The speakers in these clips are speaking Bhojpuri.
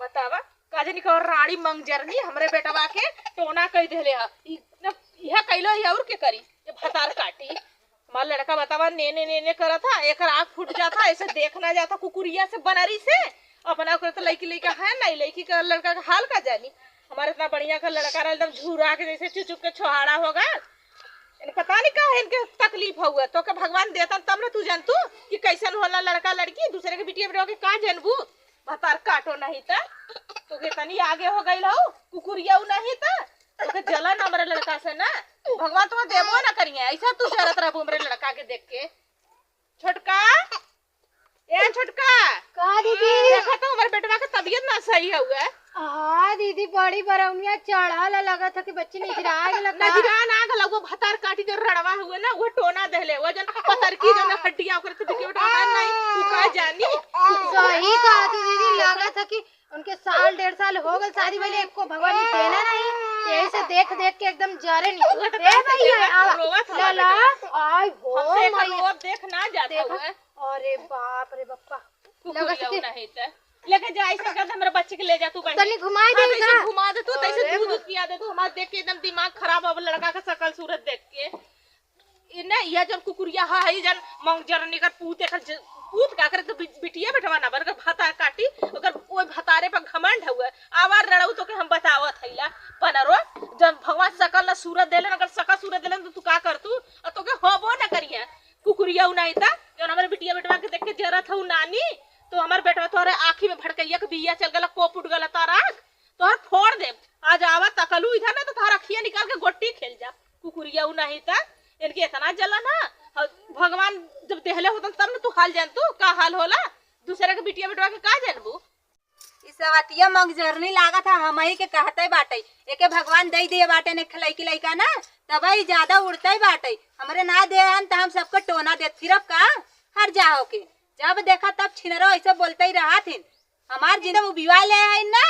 बतावा काजनी का रानी मंगजरनी हमरे बेटवा के टोना कई देले ह यह कइलो ही और के करी ये भतार काटी हमार लड़का बतावा ने करा था एक आँख फूट जाता ऐसे देखना जाता कुकुरिया से बनरी से अपना कर तो लड़की लड़का है नहीं लड़की का लड़का का हाल का जानी हमारे इतना बढ़िया का लड़का रहा एकदम झूरा के जैसे चुचुक के छोहाड़ा होगा पता नहीं का है इनके तकलीफ हुआ तो के भगवान देता तब ना तू जानतू कि कैसन होला लड़का लड़की दूसरे के बिटिया बेटा के का जानबू भतार काटो नहीं था तो के तनी आगे हो गई हो कुकुरिया नहीं था तो के जलन हमारे लड़का से ना भगवान तुम्हें देबो ना करिए ऐसा तू शरत रहबू हमरे लड़का के देख के छोटका ए छोटका का दीदी देखा तो हमारे बेटवा का तबीयत ना सही हुआ है। हाँ दीदी बड़ी बरौनिया चढ़ल लगा था कि बच्चे निजरा लगा नजरा ना गला वो भतार काटी जो रड़वा हुए ना वो टोना देले वो जन पतर की जो हड्डियां ओकर से बिटिया बेटा नहीं तू का जानी सही कहा तू दीदी लगा था कि उनके साल 1.5 साल हो गए शादी वाले को भगवान ने देना नहीं यही से देख देख के एकदम जरे नहीं ए भैया ला आई हो मैं देख ना जाता हुआ अरे बाप रे बप्पा लगा कि नहीं त लेके जा ऐसे कर मेरे बच्चे के ले जा तू तनी घुमाई दे ना घुमा दे तू तैसे दूध पिया दे तू हमार देख के एकदम दिमाग खराब हो लड़का का शकल सूरत देख के इने यह जन कुकुरिया है जन मंगजरनी का पूत का कर तो बिटिया बेटवा ना बर भाता काटी अगर ओए भतारे पर घमंड हुए आवार लड़ाऊ तो के हम बतावत हैला बनरो जब भगवान सकल ना सूरत देलन अगर सकल सूरत देलन तो तू का कर तू तो के होबो ना करिए कुकुरिया नहीं था जन हमारे बिटिया बेटवा के देख के जरत हूं नानी तो हमार बेटवा तोरे आँखी में भड़कैया के बिया चल गला कोप उठ गला तार आँख तोहर फोड़ दे आज आवा तकलू इधर ना तो तार अखिया निकाल के गोटी खेल जा कुकुरिया नहीं था इनके इतना जला ना भगवान जब देहले होतन तब ना तू हाल जान तू का हाल होला दूसरे के बिटिया बेटवा के का जानबू इस सवतिया मंगजरनी लागा था हम ही के कहते बाटे एके भगवान दे दिए बाटे ने खलैकी लइका ना तबई ज्यादा उड़ते बाटे हमरे ना दे हन त हम सबको टोना दे फिरब का हर जाओ के जब देखा तब छिनरो ऐसे बोलते ही रहा थी हमार जिंदगी उबिवा ले है ना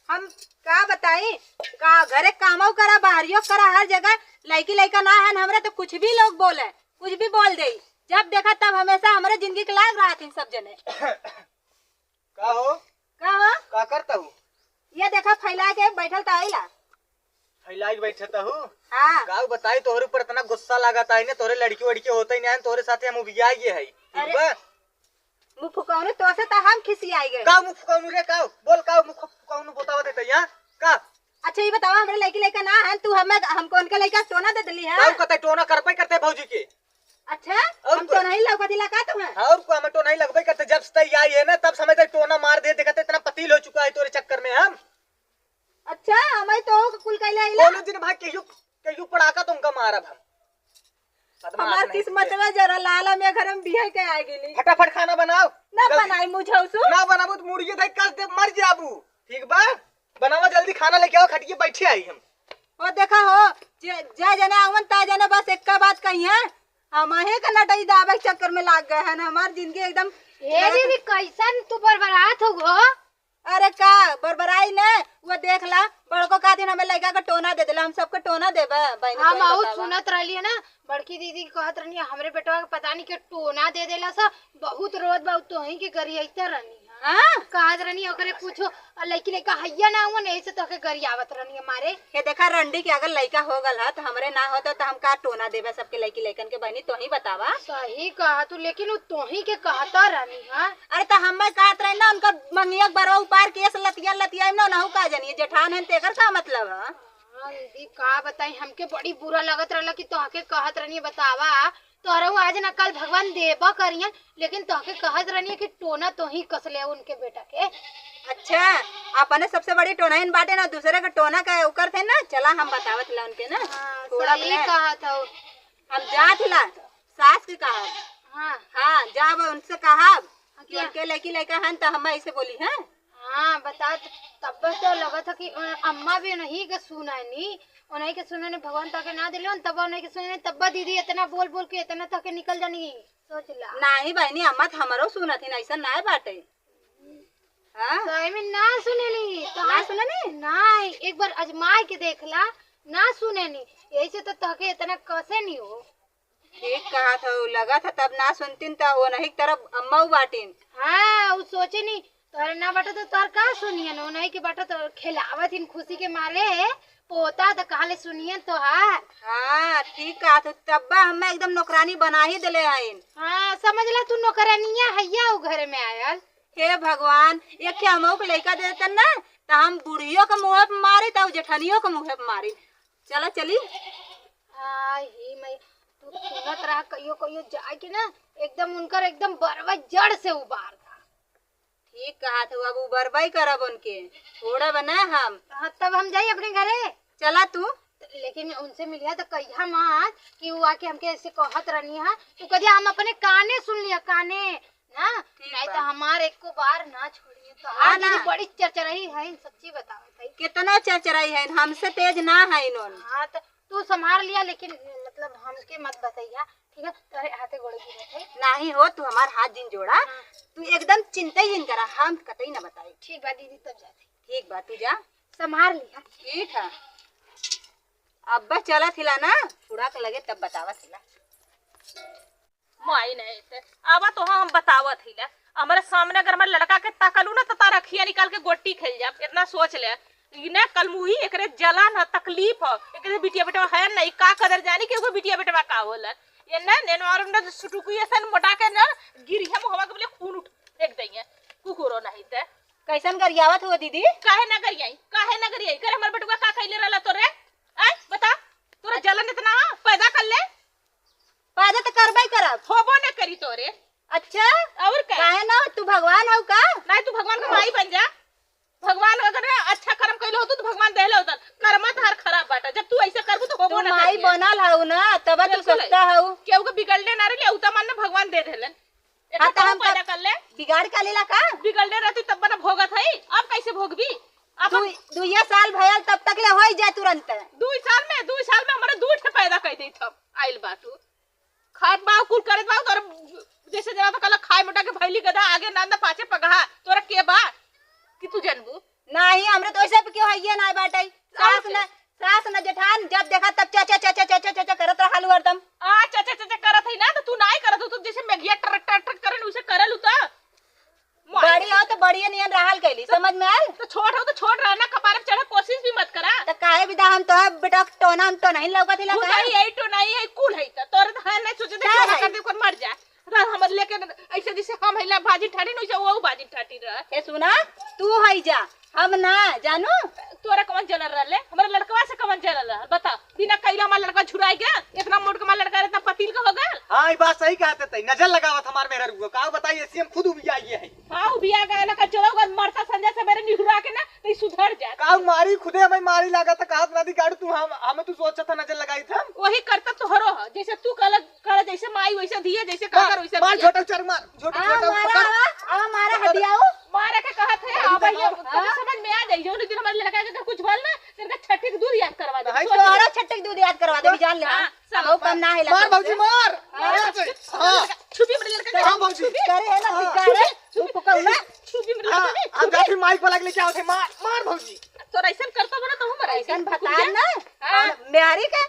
हम का बताई का घरे कामो करा बाहरियो करा हर जगह लड़की लड़का ना है हमरे तो कुछ भी लोग बोले कुछ भी बोल दे जब देखा तब हमेशा हमारे जिंदगी के लायक रहा थी सब जने का हो का करता हूँ ये देखा फैला के बैठल ताइला फैलाई बैठता हूँ हाँ का बताई तोहरे ऊपर इतना गुस्सा लगाता है ना तोरे लड़की वड़की होते ही नहीं तोरे साथे हम उबिया ये है ठीक बा मुँह फुकाउनु तो से तो हम खिसियाई गए का मुँह फुकाउनु रे का बोल का मुँह फुकाउनु बतावा देता यहाँ का अच्छा ये बताओ हमारे लड़की लड़का ना है तू हमें हमको उनके लड़का टोना दे दिली है और कहते टोना करबे करते भौजी के अच्छा हम तो नहीं लगा दिला का तुम्हें और को हम टोना ही लगबे करते जब से आई है ना तब समझते टोना मार दे देखते इतना पतील हो चुका है तोरे चक्कर में हम अच्छा हमें तो कुल कहले आइला बोलो दिन भाई केयू पड़ाका तुमका मारब हम हमार किस्मत में जरा लाला में घर में बियाह के आ गेली फटाफट खाना बनाओ ना बनाई मुझे उसु ना बनाबो तो मुर्गी देख कर दे मर जाबू ठीक बा बनावा जल्दी खाना लेके आओ खटिए बैठे आई हम ओ देखा हो जा जना आवन ता जना बस एक का बात कही है हम हे का नटई दावे के चक्कर में लाग गए हैं हमार जिंदगी एकदम ए दीदी कैसन तू बरबरात हो गो अरे का बरबराई ने वो देख ला बड़को का दिन हमें लड़का का टोना दे देला हम सबको टोना देबे बहन हम बहुत सुनत रहली है ना बड़की दीदी कहत रहनी हमरे बेटवा के पता नहीं के टोना दे देला सा बहुत रोज बहुत तो ही के करी ऐसे रहनी हां कहत रहनी ओकरे पूछो लड़की लड़का हैया ना हुआ नहीं से तो के करी आवत रहनी मारे ये देखा रंडी के अगर लड़का हो गल है तो हमरे ना होता तो हम का टोना देबे सबके लड़की लड़कन के बहनी तो ही बतावा सही कहा तू लेकिन वो तो ही के कहता रहनी हां अरे तो हम कहत रहे ना उनका मंगिया बरवा उपार केस लतिया ना नहु का जानिए जेठान है तेकर का मतलब है हां दीदी का बताई हमके बड़ी बुरा लगत रहला कि तोहके कहत रहनी बतावा तोहरा आज ना कल भगवान देबा करियन लेकिन तोहके कहत रहनी कि टोना तो ही कसले उनके बेटा के अच्छा अपने सबसे बड़ी टोनाइन बाटे ना दूसरे का टोना का उकर थे ना चला हम बतावत ला उनके ना थोड़ा सही कहा था हम जात ला सास की कहा हां हां जब उनसे कहा कि उनके लड़की लड़का हन तो हम ऐसे बोली हैं हाँ बता तब तो लगा था कि अम्मा भी नहीं के सुनानी उन्हीं के सुनने भगवान ताके ना दिले तब उन्हीं के सुनने तब दीदी इतना बोल बोल के इतना तक निकल जानी सोच ला नहीं बहनी अम्मा हमरो सुनत ही ऐसा ना बाटे हां सही में ना सुनेनी तो ना सुनेनी नहीं एक बार आजमा के देखला ना सुनेनी यही से तो तके इतना कैसे नहीं हो ठीक कहा था लगा था तब ना सुनतीन तो वो नहीं तरफ अम्मा बाटीन हाँ वो सोचे नहीं तोरे ना बटा तो तोर का सुनिए नो नहीं कि बटा तो खिलावत इन खुशी के मारे पोता तो कहले सुनिए तोहार। हाँ ठीक कहा तो तब्बा हमें एकदम नौकरानी बना ही दिले हईन। हाँ समझ ला तू नौकरानिया हैया उ घर में आयल। हे भगवान ये क्या हमो के लइका दे देतन ना तो हम बुढ़ियों के मुंह पे मारी तो जेठनियों के मुंह पे मारी। चला चली। हाँ ही मैं तू सुनत रहा कहियो कहियो जाए के ना एकदम उनकर एकदम बरवा जड़ से उबार था। ठीक कहा तो अब उबरबाई करब उनके थोड़ा बना हम। हाँ, तब हम जाइए अपने घरे। चला तू। लेकिन उनसे मिलिया तो कहिया मत कि वो आके हमके ऐसे कहत रहनी है। तू कहिया हम अपने काने सुन लिया काने ना नहीं तो हमारे एक को बार ना छोड़िए। तो हाँ ना। बड़ी चर्चा रही है इन सच्ची बताओ कितना चरचराई है हमसे तेज ना है इन्होंने। हाँ तो तू संभाल लिया लेकिन मतलब हमके मत बताइया ठीक है। तेरे हाथे गोड़े की बात है नहीं हो तू हमार हाथ जिन जोड़ा। तू एकदम चिंता ही जिन करा हम कतई ना बताई। ठीक बा दीदी तब जाते ठीक बात तू जा। संभाल लिया। ठीक है अब्बा चला थिला ना थोड़ा के लगे तब बतावा थिला। माई नहीं थे आवा तो हम बतावत ही ले हमारे सामने अगर मैं लड़का के ताकलू ना तो तारा रखिया निकाल के गोटी खेल जा। इतना सोच ले इने कल मुही एकरे जलन है तकलीफ है एकरे बिटिया बेटा है नहीं का कदर जानी के वो बिटिया बेटा का होला ये ना नेनो और ना सुटुकू ऐसा मोटा के ना गिरी है मुहवा के बोले खून उठ देख दइए कुकुरो नहीं थे कैसन गरियावत हो दीदी। काहे ना करिए करे हमर बेटुआ का खइले रहला तोरे आई बता तोरा जलन इतना पैदा कर ले पैदा तो करबाई करब होबो ना करी तोरे। अच्छा और का काहे ना तू भगवान हो का। नहीं तू भगवान का माई बन जा। भगवान अगर अच्छा कर्म कइले होतो तो भगवान देले होतन कर्म तार खराब बाटा जब तू ऐसे करबू तो होबो तू ना माई बनल हऊ ना तब तू बिल्कुल सस्ता हऊ। केहू के बिगड़ले ना रही उता मन भगवान दे देलन हाँ, तो हम हम पैदा कर ले बिगाड़ का लेला का। बिगड़ले रहती तब ना भोगत है अब कैसे भोगबी अब 2 साल भयल तब तक ले होई जाए तुरंत। 2 साल में हमारे 2 ठे पैदा कर दी थम आइल बातू खात बा कुल करत बा तोर जैसे जरा तो कल खाए मोटा के भैली गदा आगे नांदा पाछे पगहा तोरा के बा कि तू जानबू नहीं हमरे तो ऐसे क्यों है ना बाटई सास न जेठान जब देखा तब चाचा चाचा चाचा चाचा करत रहलू हरदम। आ चाचा चाचा करत है ना तो तू नहीं करत हो तू जैसे मेघिया ट्रक ट्रक ट्रक करन उसे करल उता बड़ी हो तो बड़ी नियन रहल कैली समझ में आल। तो छोड़ रहना कपार पे चढ़े कोशिश भी मत करा तो काहे विदा हम तो बेटा टोना हम तो नहीं लौका थिला तू का। नहीं है तो नहीं है कुल है तो तोर है नहीं सोचे दे क्या है? कर दे कर मर जा हम लेके ऐसे जैसे हम हैला बाजी ठाटी नहीं से वो बाजी ठाटी रह ए सुना तू हई जा हम ना जानू। तोरा कौन जलर रहले हमारे लड़कवा से कौन जलर रहा बता बिना कइला हमार लड़का छुड़ाई गया इतना मोट के हमार लड़का इतना पतील का हो गया। हाँ ये बात सही कहते थे नजर लगावत हमार मेहर रुको का बताइए सीएम खुद भी आई है हां उ बिया गया ना का चलो मरता संजय से मेरे निहुरा के ना तो सुधर जा का मारी खुदे हमें मारी लगा था कहा नदी गाड़ू तू हमें तू सोचा था नजर लगाई था वही करता तो हरो जैसे तू कल जैसे माई वैसे दिए जैसे का कर वैसे मार छोटा चर मार छोटा छोटा आ मारा हदियाओ मारे के कहत है अब ये समझ में आ जाई जो दिन हमारे लड़का के कुछ बोल ना तेरे छठी के दूध याद करवा दे तो हरो छटक दूध याद करवा दे जान ले। सब कम ना है मार भौजी मार हां छुपी मेरे लड़का हां भौजी करे है ना करे तू पकौला छुपी मेरे हां लड़का हम जाके माइक पर लगले क्या होते मार मार भौजी तो ऐसा करता बना तो हम ऐसन बता ना मेहरी के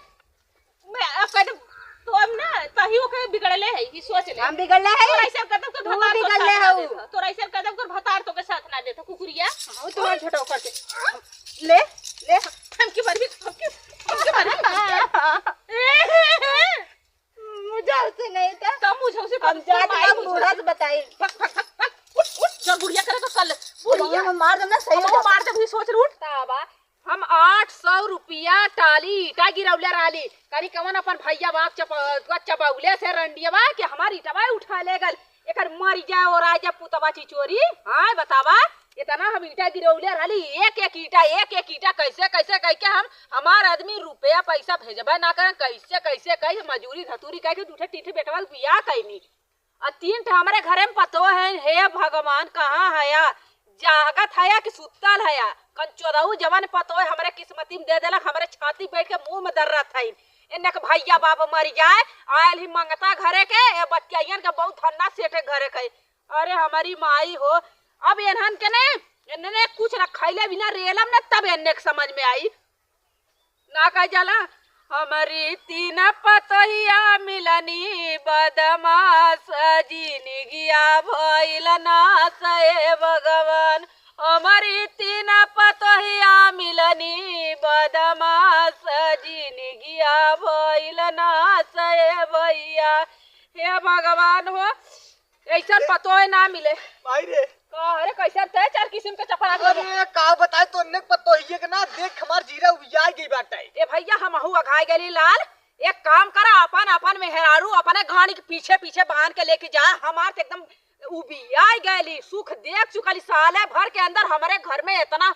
मैं अब कहते तो अब ना तही ओके बिगड़ले है ई सोच ले हम बिगड़ले है तो ऐसा करता तो तू भतार बिगड़ले हऊ। तो ऐसा करता तो भतार तो के साथ ना देता कुकुरिया हां तुम्हारा छोटा करके ले ले हम की बार भी मुझे उसे नहीं था तब मुझे उसे हम जाके बूढ़ा से बताई उठ जब बुढ़िया करे तो कल बुढ़िया हम मार देना सही हो मार दे भी सोच रूट ताबा हम 800 रुपया टाली ईटा गिरौले रहली कनी कवन अपन भैया बाप चपौले से रंडियवा के हमारी ईटवा उठा ले गल एकर मर जाए और आ जाए पुतवा चिचोरी हां बतावा इतना हम ईटा गिरौले रहली एक एक ईटा कैसे कैसे कह के हम हमार आदमी रुपया पैसा भेजबे ना कर कैसे कैसे कह मजूरी धतूरी कह के दूठे तीठे बेटवा बियाह कैनी और 3 ठे हमारे घरे में पतो है हे भगवान कहां हया जागत हया कि सुतल हया कन 14 जवान पतो है हमरे किस्मती में दे देलक हमरे छाती बैठ के मुंह में दर्रत है इन्ने के भैया बाप मर जाए आयल ही मंगता घरे के ए बच्चियन के बहुत ठंडा सेठे घरे के अरे हमारी माई हो अब एनहन के ने इन्ने कुछ न खइले बिना रेलम न तब इन्ने के समझ में आई ना कह जाला हमारी तीन पतहिया मिलनी बदमाश जिनगिया भइल नाश ए भगवान। हमारी तीन पतहिया मिलनी बदमाश जिनगिया भइल नाश ए भैया। हे भगवान हो ऐसा पतो ना मिले भाई रे अरे कैसे तय चार किस्म के चपल आ गए। अरे का बताए तो ने पतो हिए के ना देख हमार जीरा उबिया गई बाटे। ए भैया हम हु अघाई गेली लाल एक काम करा अपन अपन मेहरारू अपने घानी के पीछे पीछे बांध के लेके जा हमार तो एकदम उबिया गली सुख देख चुकली साले भर के अंदर हमारे घर में इतना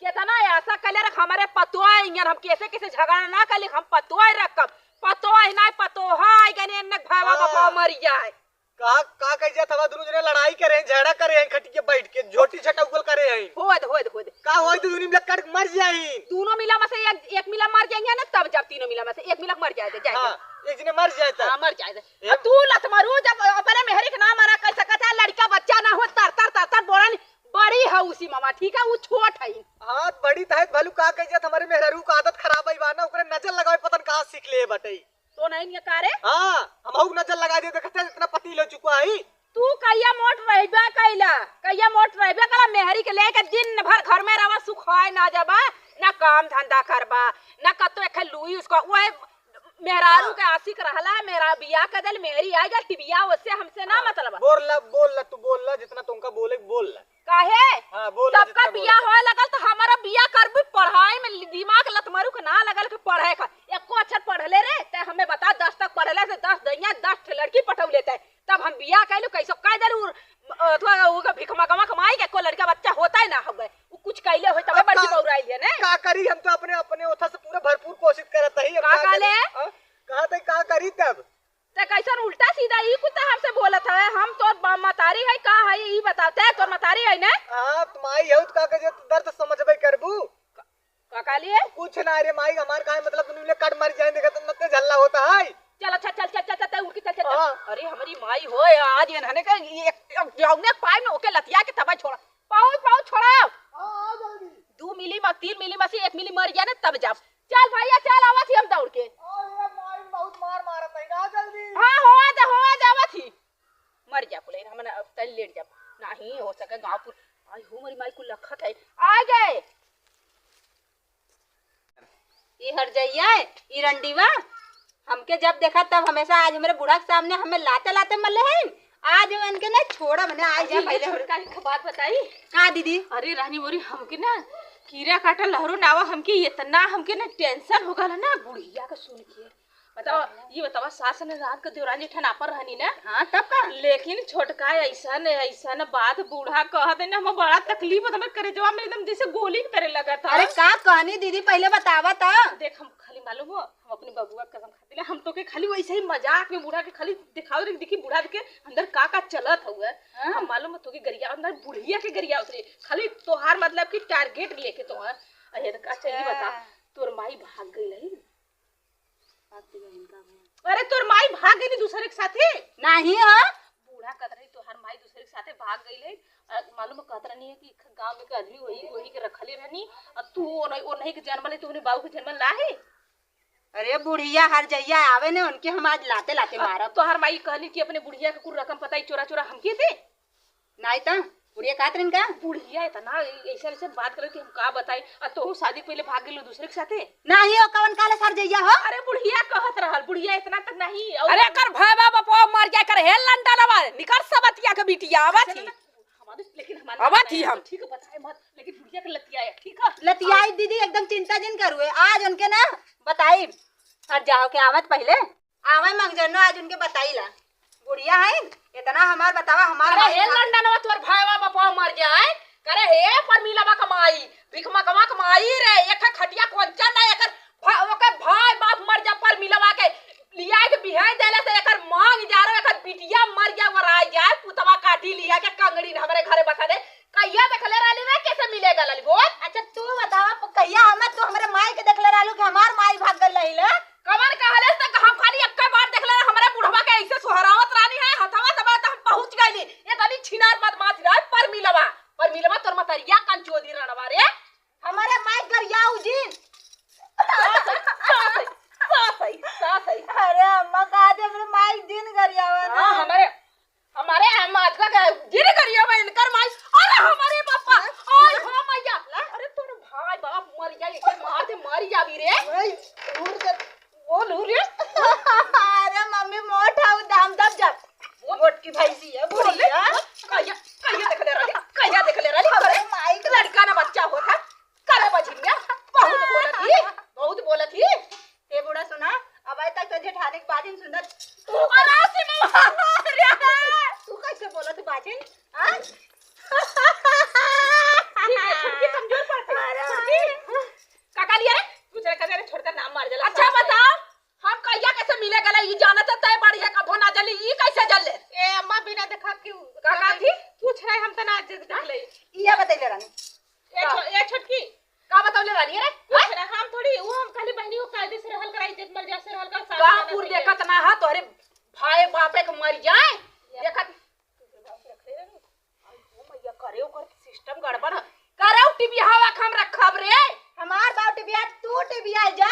कितना ऐसा कले रख हमारे पतोआ इंजन हम कैसे कैसे झगड़ा ना कली हम पतोआ रखब पतोआ ना पतोहा आई गने न भावा बापा मर जाए का कह जा थवा दोनों जने लड़ाई करे झगड़ा करे खटिया बैठ के झोटी छटौगल करे होद होद होद का होई तो दुनी में कट मर जाई दोनों मिला में से एक मिला मर जाएंगे ना तब जब तीनों मिला में से एक मिला मर जाए हां एक जने मर जाए त मर जाए तू लत मारू जब अपने मेहरी के ना मारा कह सकता है लड़का बच्चा ना हो तर तर तर तर बोलन बड़ी है उसी मामा ठीक है वो छोट है हां बड़ी तहत भलू का कह जा हमारे मेहरारू का आदत खराब है बाना ओकरे नजर लगावे पतन कहां सीख ले बटई तो नहीं ये कारे हां हमहु नजर लगा दे देखते इतना पति ले चुका है तू कहिया मोट रहबे कैला कहिया मोट रहबे कला मेहरी के लेके दिन भर घर में रवा सुखाए ना जबा ना काम धंधा करबा ना कतो एक लुई उसको वो मेहरारू के आशिक रहला मेरा बियाह कर दल मेरी आएगा टिबिया उससे हमसे ना मतलब बोल तू बोल जितना तुमका बोले बोल काहे हां बोल सबका बियाह होए लगल तो हमारा बियाह करबी पढ़ाई में दिमाग लतमारू के ना लगल के पढ़े का एको अक्षर पढ़ले रे ते हमें बता 10 तक पढ़ले से 10 दैया 10 लड़की पटौ लेते तब हम बियाह कैलू कैसो काय दलू अथवा वो भिखमा गमा कमाई के को लड़का बच्चा होता ही ना होवे वो कुछ कैले होय तबे बड़ी बौराई ले ने का करी हम तो अपने ओथा से पूरा भरपूर कोशिश करत ही का काले कहा थे का करी तब ते कैसन उल्टा सीधा ई कुत्ता हमसे बोलत है हम तो मतारी है का है ई बताते तो मतारी है ना हां तुम्हारी हेल्थ का के दर्द समझबे करबू का काले कुछ ना रे माई हमार का मतलब उन्हें कट मर जाए देखत मत झल्ला होता है चल अच्छा चल चल चल चल उठ के चल अरे हमारी माई होए आज इन्होंने का जाऊंगे पाइप में ओके लतिया के तब छोड़ा पाऊ छोड़ा हां जल्दी 2 मिली में 3 मिली में से 1 मिली मर गया ना तब जा चल भैया चल आवा थी हम दौड़ के अरे माई बहुत मार मारत है ना जल्दी हां होआ जा आवा थी मर जा पुले हमने अब तल लेट जा नहीं हो सके गांवपुर आई हो मेरी माई को लखत है आ गए ई हर जाइए ई रंडीवा हमके जब देखा तब हमेशा आज मेरे बूढ़ा के सामने हमें लाते लाते मल्ले हैं आज उनके ना छोड़ा मैंने आज जा पहले का बात बताई का दीदी अरे रानी मोरी हमके ना कीड़ा काटा लहरू नावा हमके इतना हमके ना टेंशन हो गला ना बुढ़िया का सुन के बताओ ये बतावा सास ने रात के देवरानी ठना पर रहनी ना हां तब का लेकिन छोटका ऐसा न बात बूढ़ा कह दे ना हम बड़ा तकलीफ होता मैं करे जवाब में एकदम जैसे गोली की तरह लगा था अरे का कहानी दीदी पहले बतावा था देख हम खाली मालूम हो हम अपने बबुआ कसम खाते हम तो के खाली वैसे ही मजाक में बूढ़ा के खाली दिखाओ रे देखी बूढ़ा के अंदर का चलत हुआ हम मालूम हो तो के गरिया अंदर बुढ़िया के गरिया उतरे खाली तोहार मतलब की टारगेट लेके तो अरे का चाहिए बता तोर माई भाग गई रही अरे तोर माई भाग गई दूसरे के साथे नहीं हां बूढ़ा कहत रही तोहार माई दूसरे के साथे भाग गई ले मालूम कहत रही है कि गांव में के आदमी वही के रखले रहनी और तू ओ नहीं के जन्म ले तूने बाबू के जन्म लाहे अरे बुढ़िया हर जइया आवे ने उनके हम आज लाते लाते मारब तोहार माई कहली कि अपने बुढ़िया के कुछ रकम पता ही चोरा चोरा हमके दे नहीं तो बुढ़िया कातरिन का बुढ़िया इतना ऐसा ऐसा बात करे कि हम का बताई और तू शादी पहले भाग गेलो दूसरे के साथे नहीं हो कवन काले सर जइया हो अरे बुढ़िया कहत रहल बुढ़िया इतना तक नहीं अरे कर भाई बाबा मर जाए कर हेल लंडा लवा निकर सबतिया के बिटिया आवा थी लेकिन हमारा आवा थी हम ठीक बताए मत लेकिन बुढ़िया के लतिया है ठीक है लतियाई दीदी एकदम चिंता जिन करुए आज उनके ना बताई हर जाओ के आवत पहले आवे मंगजनो आज उनके बताईला बुढ़िया है इतना हमार बतावा हमार अरे हेल लंडनवा तोर भाईवा बापा मर जाए करे हे पर मिलावा कमाई भिखमा कमा कमाई रे एक खटिया कोंचा ना एकर ओके भाई बाप मर जा पर मिलावा के लिया के बिहाई देले से एकर मांग जा रे एकर बिटिया मर जा वराई जाए पुतवा काटी लिया के कंगड़ी हमरे घरे बसा दे कहिया देखले रहली रे कैसे मिलेगा लली बोल अच्छा तू बतावा कहिया हमें तू हमरे माई के देखले रहलू कि हमार माई भाग गल रहीले कमर कहले तक हम खाली एक बार देखले हमरे बुढ़वा के ऐसे सुहरावत रानी है हथवा तब हम पहुंच गइली ये तनी छिनार बदमाश रह पर मिलवा तोर मतरिया कंचोदी रणवा रे हमारे माई गरियाऊ जी रहली रे वो लूर रे अरे मम्मी मोट हाउ दाम दब जब मोट की भैंसी है बुढ़िया कहिया देख ले रहली अरे माई लड़का ना बच्चा होता करे बजिया बहुत बोलत ही हे बूढ़ा सुना अब आज तक तो जेठानी की बाजिन सुंदर तू कैसे बोलत बाजिन हां छुटकी कमजोर पड़ती काका लिया रे दूसरे का छोड़कर नाम मार जाला अच्छा बताओ हम कहिया कैसे मिले गले ई जाना चाहता है बड़ी है कभो ना जली ई कैसे जले ए अम्मा बिना देखा क्यों काका थी पूछ रहे हम त ना देख ले ये बतैले रानी ए छोटकी का बताओ रानी रे पूछ रहे हम थोड़ी वो हम खाली बहनी को कायदे से रहल कराई इज्जत मर जा से रहल कर गांवपुर देखत ना हा तोहरे भाई बापे के मर जाए देखत मैया करे ओकर सिस्टम गड़बड़ करे टीवी हवा खम रखब रे हमार बाप टिबिया तू टिबिया जा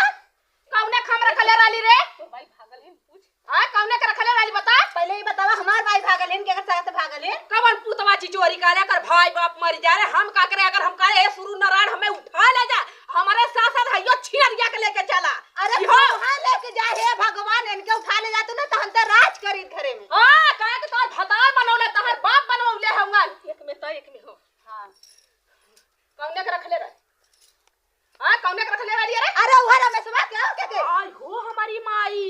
कौने खम रखले रहली रे तो भाई भागल है पूछ हां कौने के रखले रहली बता पहले ही बतावा हमार भाई भागलिन के साथ भागलिन कवन पुतवा चोरी करे कर भाई बाप मर जा रे हम का करे अगर हम करे ए शुरू नारायण हमें उठा ले जा हमारे साथ साथ हइयो छिड़िया के लेके चला अरे इहो कहां लेके जा हे भगवान इनके उठा ले जातो ना तो हम तो राज करी घरे में हां काहे के तोर भतार बनौले तहर बाप बनौले होंगे एक में तो एक में हो हां कौने के रखले रह हां कौने के रखले रहली रे अरे उहरा में सब क्या के आई हो हमारी माई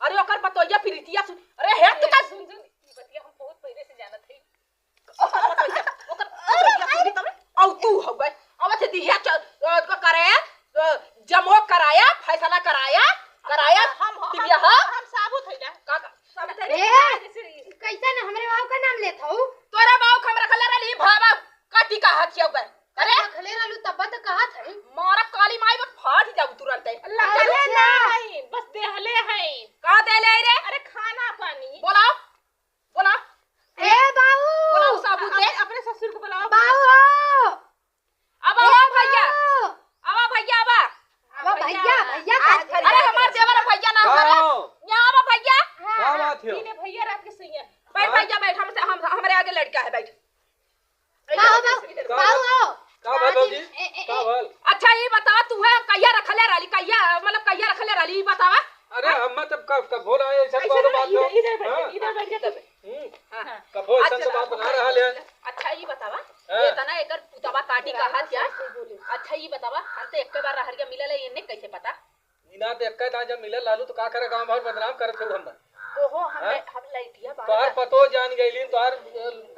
अरे ओकर बतोइया प्रीतिया सुन अरे हे तू का सुन ई बतिया हम बहुत पहले से जानत हई ओकर बतोइया सुन तब औ तू हो गए अब से दिया को करे जमो कराया फैसला कराया हम दिया हां हम साबुत हई ना का सब तेरे ए कैसा ना हमरे बाबू का नाम लेत हो तोरे बाऊ खम रखले रहली भावा काटी का हथिया गए अरे खले रहलू तब तो कहत है मारा काली माई में फाट जाऊ तुरंत अरे नहीं बस देहले हैं का देले रे अरे खाना पानी बोलाओ ए बाबू बोलाओ साबुत दे अपने ससुर को बुलाओ बाबू अब आओ भैया अब अब भैया अरे हमार देवर भैया ना करे यहां अब भैया क्या बात है? इने भैया रात के सही है बैठ भैया बैठ हम हमारे आगे लड़का है बैठ बाबू का भल बाबूजी का भल? अच्छा ये बता तू है कहिया रखले रहली कहिया मतलब कहिया रखले रहली बतावा अरे हम तब कब हो रहा है ऐसा बात हो इधर बैठ जा तब कब हो ऐसा बात बना रहा है अच्छा ये बतावा हाँ। ये तना एकर पुतवा काटी का हाथ क्या अच्छा ये बतावा हम तो एक बार रहर के मिलल है इन्ने कैसे पता इना तो एक का जब मिले लालू तो का करे गांव भर बदनाम करत हो हम ओहो हम हाँ? हम लइटिया तोहार बाहर पतो जान गइलीन तोहार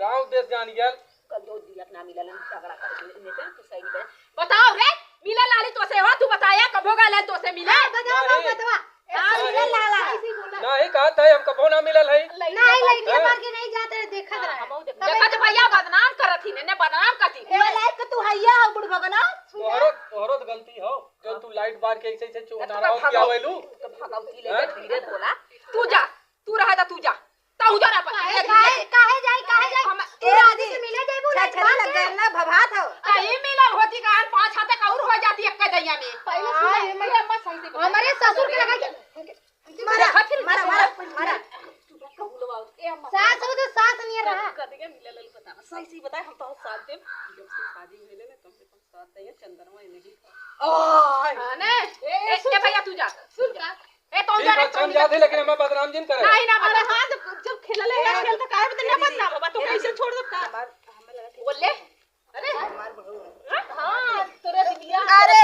गांव देश जान गेल कल दिया ना मिलल झगड़ा कर इन्ने से तू सही नहीं बताओ रे मिलल लाली तो से हो तू बताया कब होगा ले तो से मिले बताओ बताओ नहीं कहत है हम कबो ना मिलल है नहीं लड़कियां मार के नहीं जाते देखत रहे देखा तो भैया बदनाम करत ही ने बदनाम करती ए लाइक तू हैया हो बुढ़ भगना तोहरो तो गलती हो जो तू लाइट बार के ऐसे ऐसे नाराज किया वेलू तो भगवती ले धीरे बोला तू जा तू रहा तू जा ताऊ जा काहे जाई तू राधी से मिले जाई बोला छछरी लग गइल ना भभात हो कहीं मिलल होती का पांच हाथे का और हो जाती एक दैया में पहले सुन मेरी अम्मा सही से हमारे ससुर के लगा मारा ए अम्मा सास हो तो सास नहीं रहा कर देगा मिलल बता सही से बता हम तो साथ दे जब से शादी भेले ना कम से कम साथ दे चंदनवा नहीं ने ए भैया तू जा सुन का ए तो जा रे हम जाते लेकिन हमें बदनाम जिन करे नहीं ना अरे बता हां जब खेलले ना खेल तो काहे बता ना बदनाम होगा तो कैसे छोड़ दो का बोले अरे हां तोरा दिया अरे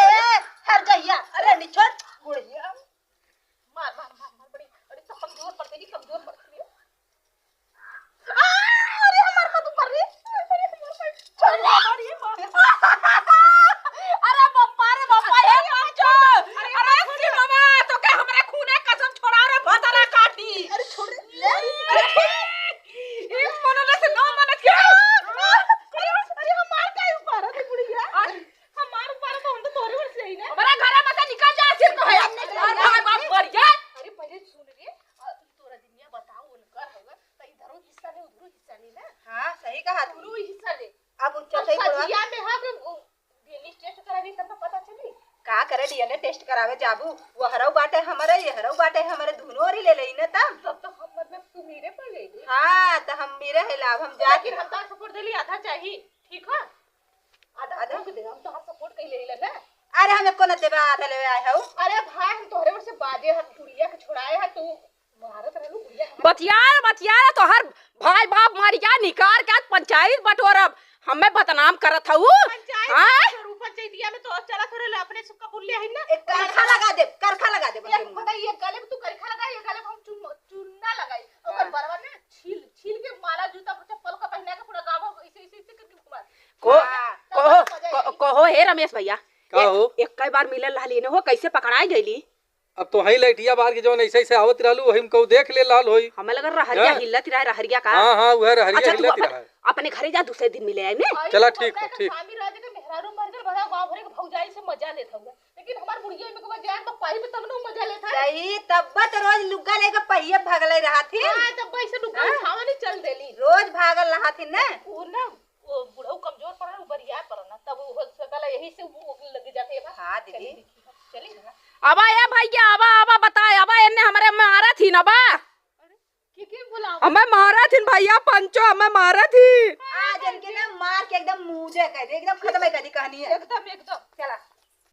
हर गैया अरे निछोड़ बुढ़िया मार बड़ी अरे तो कमजोर पड़ती है कमजोर पड़ती है अरे हमार का तू कर रही छोड़ अरे बापा रे पंचो अरे सी मामा तो के हमरे खूने कसम छोड़ा रे भतरा काटी अरे छोड़ ले ई मनले से नो मन के अरे हमार का ऊपर है बुढ़िया हमार ऊपर तो हम तो तोरे वर से ही ना हमारा घर में से निकल जा सिर को है और भाई बाप मर गया अरे पहले सुन रे तोरा दुनिया बताओ उनका होगा तो इधरो हिस्सा ले उधरो हिस्सा ले ना हां सही कहा तू दोनों हिस्सा ले अब उच्च सही बोला सजिया में हां डीएनए टेस्ट करावी तब पता चली का करे डीएनए टेस्ट करावे जाबू वो हरौ बाटे हमारे ये हरौ बाटे हमारे दोनों और ले लेई ना तब तब तो हम मतलब तू मेरे पर ले ली हां तो हम भी रहे लाभ हम जाके लेकिन हम तो सपोर्ट देली आधा चाहिए ठीक है आधा आधा के दे हम तो हाथ सपोर्ट कई ले लेला ना अरे हमें को न देबे आधा लेवे आए हो। अरे भाई हम तोहरे वर से बाजे हम बुढ़िया के छोड़ाए है तू भारत रहलू बुढ़िया बतियार तो हर भाई बाप मारिया निकार के पंचायत बटोरब हमें बदनाम करत हऊ। पंचायत पंचायतिया में तो चला थोड़े अपने सबका बुल्ले है ना। एक करखा लगा दे पता ये गले में तू करखा लगा ये गले में हम चुन्ना लगाई और बरवा ने छील के माला जूता चप्पल का पहना के पूरा गांव ऐसे करके घुमा कहो हे रमेश भैया का हो एक कई बार मिलल रहली न हो कैसे पकड़ाई गईली। अब तो हई लइटिया बाहर के जौन ऐसे आवत रहलू वही को देख ले लाल होई। हमें लगा रहरिया हिलत रहा रहरिया का। हां हां वह रहरिया अच्छा तू हिलत रहा है। अपने घरे जा दूसरे दिन मिले आए ने। चला ठीक हो ठीक। स्वामी राज के मेहरारू मर गए बड़ा गांव भरे के भौजाई से मजा लेत हुआ लेकिन हमार बुढ़िया में को जान तो पाई में तब न मजा लेत है। सही तब्बा तो रोज लुग्गा लेके पहिए भागले रहा थी। हां तब ऐसे लुका उठावा नहीं चल देली रोज भागल रहा थी ना। वो ना वो बुढ़ऊ कमजोर पड़ल उबरिया पड़ल तब वो सकला यही से वो लग जाते है। हां दीदी चली अबा ए भैया अबा बताए अबा एने हमरे मारा थी ना बा की बोला हमें मारा थी भैया पंचो हमें मारा थी। आज इनके ना मार के एकदम मुंह जे कह दे एकदम खत्म कर दी कहानी है। एकदम चला